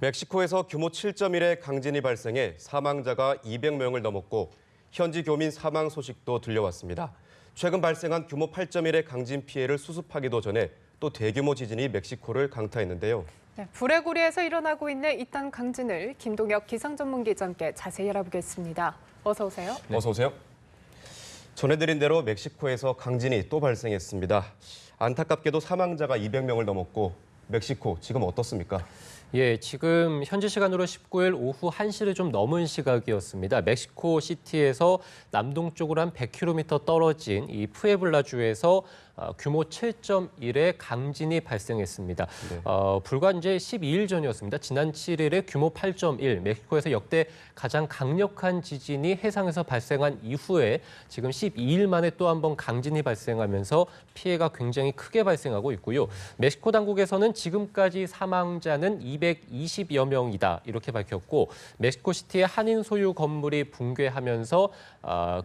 멕시코에서 규모 7.1의 강진이 발생해 사망자가 200명을 넘었고 현지 교민 사망 소식도 들려왔습니다. 최근 발생한 규모 8.1의 강진 피해를 수습하기도 전에 또 대규모 지진이 멕시코를 강타했는데요. 네, 불의 고리에서 일어나고 있는 이딴 강진을 김동혁 기상전문기자와 함께 자세히 알아보겠습니다. 어서 오세요. 네. 어서 오세요. 전해드린 대로 멕시코에서 강진이 또 발생했습니다. 안타깝게도 사망자가 200명을 넘었고 멕시코 지금 어떻습니까? 예, 지금 현지 시간으로 19일 오후 1시를 좀 넘은 시각이었습니다. 멕시코 시티에서 남동쪽으로 한 100km 떨어진 이 푸에블라주에서 규모 7.1의 강진이 발생했습니다. 네. 불과 이제 12일 전이었습니다. 지난 7일에 규모 8.1, 멕시코에서 역대 가장 강력한 지진이 해상에서 발생한 이후에 지금 12일 만에 또 한 번 강진이 발생하면서 피해가 굉장히 크게 발생하고 있고요. 멕시코 당국에서는 지금까지 사망자는 220여 명이다 이렇게 밝혔고, 멕시코시티의 한인 소유 건물이 붕괴하면서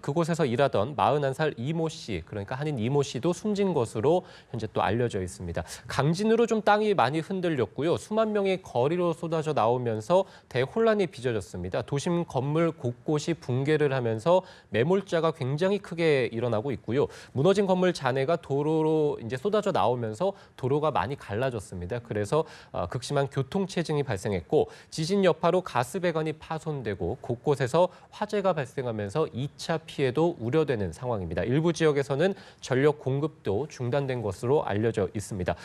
그곳에서 일하던 41살 이모 씨, 그러니까 한인 이모 씨도 숨진 것으로 현재 또 알려져 있습니다. 강진으로 좀 땅이 많이 흔들렸고요. 수만 명이 거리로 쏟아져 나오면서 대혼란이 빚어졌습니다. 도심 건물 곳곳이 붕괴를 하면서 매몰자가 굉장히 크게 일어나고 있고요. 무너진 건물 잔해가 도로로 이제 쏟아져 나오면서 도로가 많이 갈라졌습니다. 그래서 극심한 교통체증이 발생했고, 지진 여파로 가스배관이 파손되고 곳곳에서 화재가 발생하면서 2차 피해도 우려되는 상황입니다. 일부 지역에서는 전력 공급도 중단된 것으로 알려져 있습니다.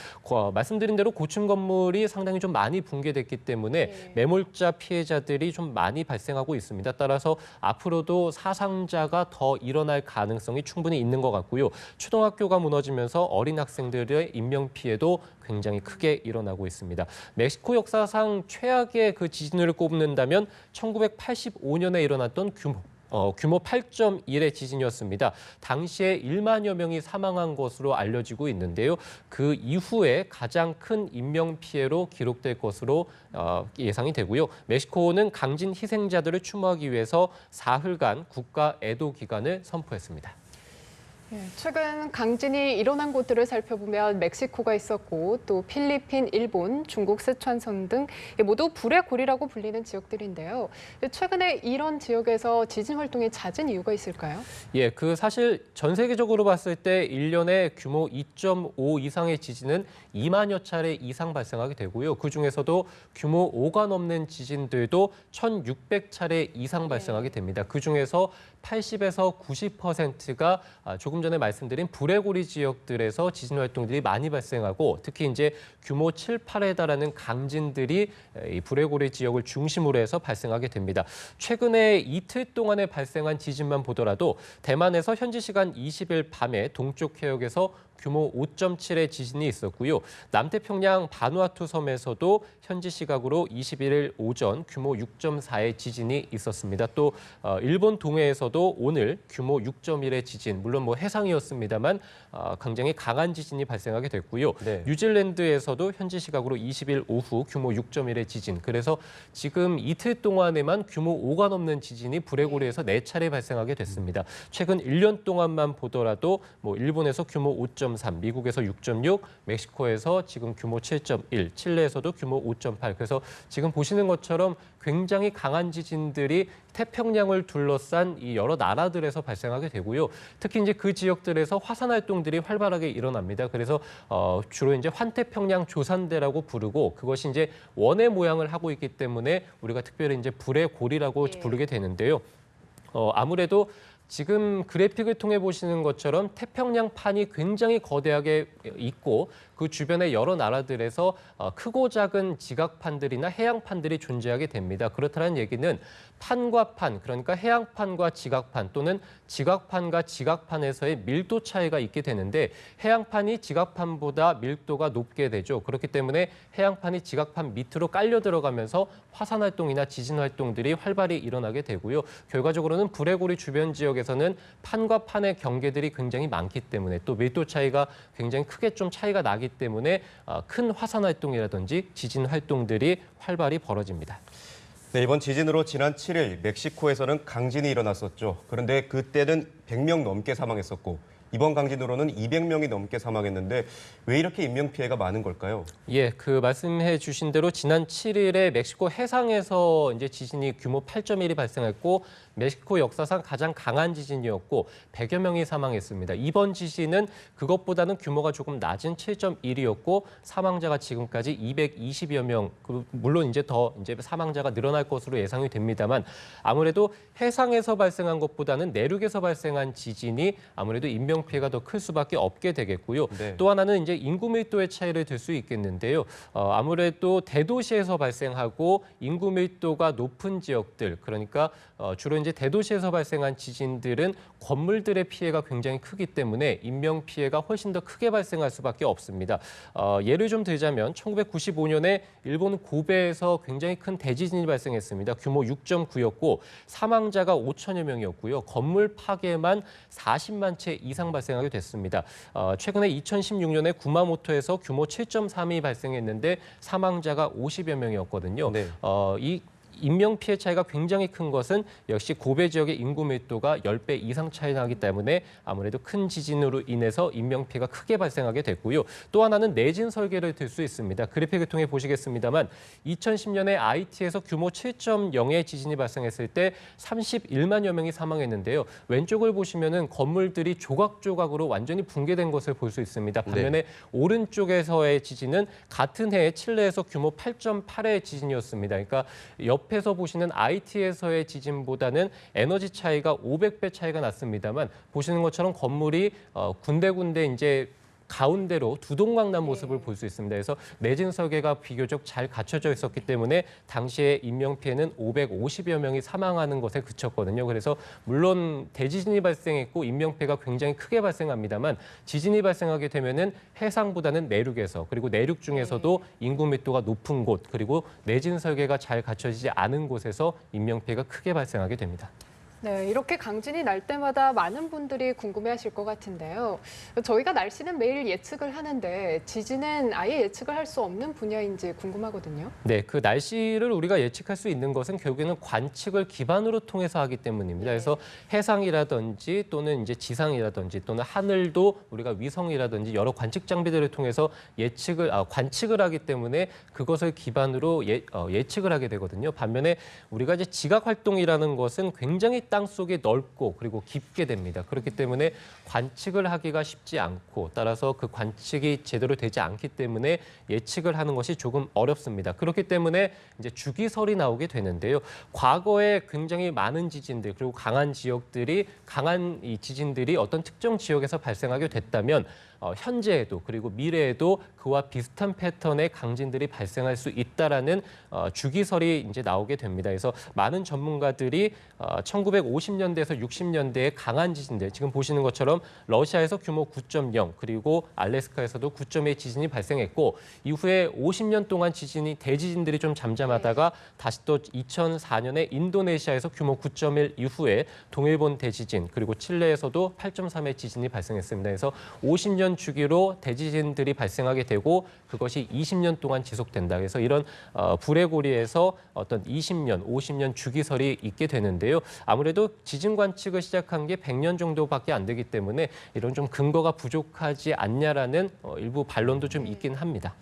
말씀드린 대로 고층 건물이 상당히 좀 많이 붕괴됐기 때문에 매몰자 피해자들이 좀 많이 발생하고 있습니다. 따라서 앞으로도 사상자가 더 일어날 가능성이 충분히 있는 것 같고요. 초등학교가 무너지면서 어린 학생들의 인명 피해도 굉장히 크게 일어나고 있습니다. 멕시코 역사상 최악의 그 지진을 꼽는다면 1985년에 일어났던 규모 8.1의 지진이었습니다. 당시에 1만여 명이 사망한 것으로 알려지고 있는데요. 그 이후에 가장 큰 인명 피해로 기록될 것으로 예상이 되고요. 멕시코는 강진 희생자들을 추모하기 위해서 사흘간 국가 애도 기간을 선포했습니다. 최근 강진이 일어난 곳들을 살펴보면 멕시코가 있었고 또 필리핀, 일본, 중국, 스촨성 등 모두 불의 고리라고 불리는 지역들인데요. 최근에 이런 지역에서 지진 활동이 잦은 이유가 있을까요? 예, 사실 전 세계적으로 봤을 때 1년에 규모 2.5 이상의 지진은 2만여 차례 이상 발생하게 되고요. 그중에서도 규모 5가 넘는 지진들도 1,600차례 이상 발생하게 됩니다. 그중에서 80에서 90%가 조금 전에 말씀드린 불의 고리 지역들에서 지진 활동들이 많이 발생하고, 특히 이제 규모 7, 8에 달하는 강진들이 이 불의 고리 지역을 중심으로 해서 발생하게 됩니다. 최근에 이틀 동안에 발생한 지진만 보더라도 대만에서 현지 시간 20일 밤에 동쪽 해역에서 규모 5.7의 지진이 있었고요. 남태평양 바누아투 섬에서도 현지 시각으로 21일 오전 규모 6.4의 지진이 있었습니다. 또 일본 동해에서도 오늘 규모 6.1의 지진, 물론 해상이었습니다만 굉장히 강한 지진이 발생하게 됐고요. 네. 뉴질랜드에서도 현지 시각으로 20일 오후 규모 6.1의 지진. 그래서 지금 이틀 동안에만 규모 5가 넘는 지진이 불의 고리에서 4차례 발생하게 됐습니다. 최근 1년 동안만 보더라도 일본에서 규모 5.3, 미국에서 6.6, 멕시코에서 지금 규모 7.1, 칠레에서도 규모 5.8. 그래서 지금 보시는 것처럼 굉장히 강한 지진들이 태평양을 둘러싼 이 여러 나라들에서 발생하게 되고요. 특히 이제 그 지역들에서 화산 활동들이 활발하게 일어납니다. 그래서 주로 이제 환태평양 조산대라고 부르고, 그것이 이제 원의 모양을 하고 있기 때문에 우리가 특별히 이제 불의 고리라고 부르게 되는데요. 아무래도 지금 그래픽을 통해 보시는 것처럼 태평양판이 굉장히 거대하게 있고, 그 주변의 여러 나라들에서 크고 작은 지각판들이나 해양판들이 존재하게 됩니다. 그렇다는 얘기는 판과 판, 그러니까 해양판과 지각판 또는 지각판과 지각판에서의 밀도 차이가 있게 되는데, 해양판이 지각판보다 밀도가 높게 되죠. 그렇기 때문에 해양판이 지각판 밑으로 깔려 들어가면서 화산 활동이나 지진 활동들이 활발히 일어나게 되고요. 결과적으로는 불의 고리 주변 지역에서는 판과 판의 경계들이 굉장히 많기 때문에, 또 밀도 차이가 굉장히 크게 좀 차이가 나기 때문에 큰 화산 활동이라든지 지진 활동들이 활발히 벌어집니다. 네, 이번 지진으로 지난 7일 멕시코에서는 강진이 일어났었죠. 그런데 그때는 100명 넘게 사망했었고 이번 강진으로는 200명이 넘게 사망했는데 왜 이렇게 인명피해가 많은 걸까요? 예, 그 말씀해 주신 대로 지난 7일에 멕시코 해상에서 이제 지진이 규모 8.1이 발생했고 멕시코 역사상 가장 강한 지진이었고 100여 명이 사망했습니다. 이번 지진은 그것보다는 규모가 조금 낮은 7.1이었고 사망자가 지금까지 220여 명, 물론 이제 더 사망자가 늘어날 것으로 예상이 됩니다만 아무래도 해상에서 발생한 것보다는 내륙에서 발생한 지진이 아무래도 인명 피해가 더 클 수밖에 없게 되겠고요. 네. 또 하나는 이제 인구 밀도의 차이를 들 수 있겠는데요. 아무래도 대도시에서 발생하고 인구 밀도가 높은 지역들, 그러니까 주로 이제 대도시에서 발생한 지진들은 건물들의 피해가 굉장히 크기 때문에 인명 피해가 훨씬 더 크게 발생할 수밖에 없습니다. 예를 좀 들자면 1995년에 일본 고베에서 굉장히 큰 대지진이 발생했습니다. 규모 6.9였고 사망자가 5천여 명이었고요. 건물 파괴만 40만 채 이상 발생하게 됐습니다. 최근에 2016년에 구마모토에서 규모 7.3이 발생했는데 사망자가 50여 명이었거든요. 네. 이 인명 피해 차이가 굉장히 큰 것은 역시 고베 지역의 인구 밀도가 10배 이상 차이 나기 때문에 아무래도 큰 지진으로 인해서 인명 피해가 크게 발생하게 됐고요. 또 하나는 내진 설계를 들 수 있습니다. 그래픽을 통해 보시겠습니다만 2010년에 아이티에서 규모 7.0의 지진이 발생했을 때 31만여 명이 사망했는데요. 왼쪽을 보시면은 건물들이 조각조각으로 완전히 붕괴된 것을 볼 수 있습니다. 반면에 오른쪽에서의 지진은 같은 해에 칠레에서 규모 8.8의 지진이었습니다. 그러니까 옆에서 보시는 IT에서의 지진보다는 에너지 차이가 500배 차이가 났습니다만 보시는 것처럼 건물이 군데군데 이제 가운데로 두동강 난 모습을 볼 수 있습니다. 그래서 내진 설계가 비교적 잘 갖춰져 있었기 때문에 당시에 인명 피해는 550여 명이 사망하는 것에 그쳤거든요. 그래서 물론 대지진이 발생했고 인명 피해가 굉장히 크게 발생합니다만 지진이 발생하게 되면은 해상보다는 내륙에서 그리고 내륙 중에서도 인구密도가 높은 곳 그리고 내진 설계가 잘 갖춰지지 않은 곳에서 인명 피해가 크게 발생하게 됩니다. 네, 이렇게 강진이 날 때마다 많은 분들이 궁금해하실 것 같은데요. 저희가 날씨는 매일 예측을 하는데 지진은 아예 예측을 할 수 없는 분야인지 궁금하거든요. 네, 그 날씨를 우리가 예측할 수 있는 것은 결국에는 관측을 기반으로 통해서 하기 때문입니다. 그래서 해상이라든지 또는 이제 지상이라든지 또는 하늘도 우리가 위성이라든지 여러 관측 장비들을 통해서 관측을 하기 때문에 그것을 기반으로 예측을 하게 되거든요. 반면에 우리가 이제 지각 활동이라는 것은 굉장히 땅 속에 넓고 그리고 깊게 됩니다. 그렇기 때문에 관측을 하기가 쉽지 않고 따라서 그 관측이 제대로 되지 않기 때문에 예측을 하는 것이 조금 어렵습니다. 그렇기 때문에 이제 주기설이 나오게 되는데요. 과거에 굉장히 많은 지진들 그리고 강한 이 지진들이 어떤 특정 지역에서 발생하게 됐다면 현재에도 그리고 미래에도 그와 비슷한 패턴의 강진들이 발생할 수 있다라는 주기설이 이제 나오게 됩니다. 그래서 많은 전문가들이 1950년대에서 60년대의 강한 지진들, 지금 보시는 것처럼 러시아에서 규모 9.0 그리고 알래스카에서도 9.2 지진이 발생했고 이후에 50년 동안 대지진들이 좀 잠잠하다가 다시 또 2004년에 인도네시아에서 규모 9.1 이후에 동일본 대지진 그리고 칠레에서도 8.3의 지진이 발생했습니다. 그래서 50년 주기로 대지진들이 발생하게 되고 그것이 20년 동안 지속된다. 그래서 이런 불의 고리에서 어떤 20년, 50년 주기설이 있게 되는데요. 아무래도 지진 관측을 시작한 게 100년 정도밖에 안 되기 때문에 이런 좀 근거가 부족하지 않냐라는 일부 반론도 좀 있긴 합니다.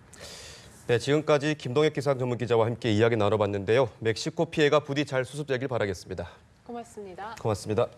네, 지금까지 김동혁 기상 전문 기자와 함께 이야기 나눠봤는데요. 멕시코 피해가 부디 잘 수습되길 바라겠습니다. 고맙습니다. 고맙습니다.